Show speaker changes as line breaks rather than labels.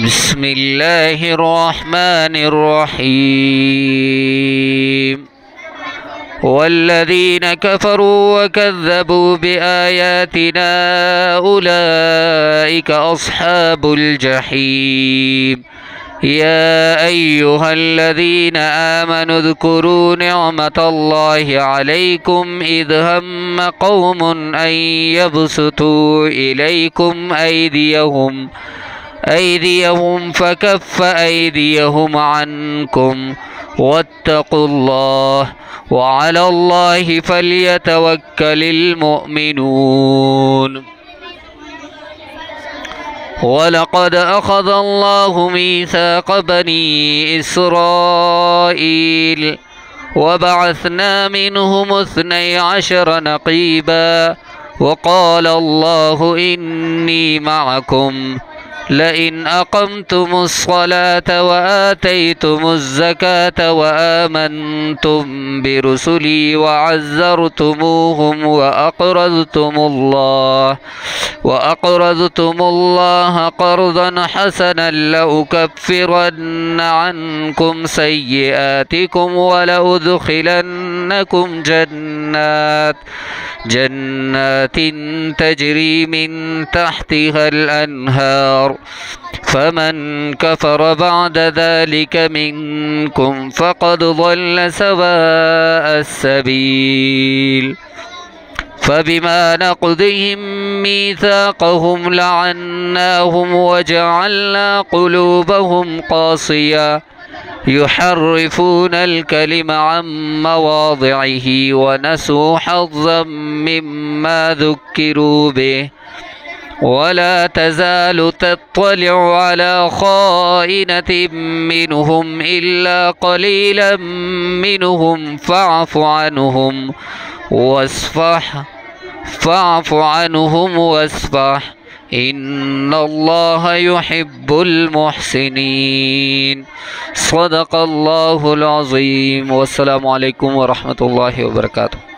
بسم الله الرحمن الرحيم والذين كفروا وكذبوا بآياتنا أولئك أصحاب الجحيم يا أيها الذين آمنوا اذكروا نعمة الله عليكم إذ هم قوم أن يبسطوا إليكم أيديهم فكف أيديهم عنكم واتقوا الله وعلى الله فليتوكل المؤمنون. ولقد أخذ الله ميثاق بني إسرائيل وبعثنا منهم 12 نقيبا وقال الله إني معكم لئن أقمتم الصلاة وآتيتم الزكاة وآمنتم برسلي وعزرتموهم وأقرضتم الله قرضا حسنا لأكفرن عنكم سيئاتكم ولأدخلنكم جنات تجري من تحتها الأنهار فمن كفر بعد ذلك منكم فقد ضل سواء السبيل. فبما نقضهم ميثاقهم لعناهم وجعلنا قلوبهم قاسية يحرفون الكلم عن مواضعه ونسوا حظا مما ذكروا به ولا تزال تطلع على خائنة منهم إلا قليلا منهم فاعف عنهم واصفح إن الله يحب المحسنين. صدق الله العظيم. والسلام عليكم ورحمة الله وبركاته.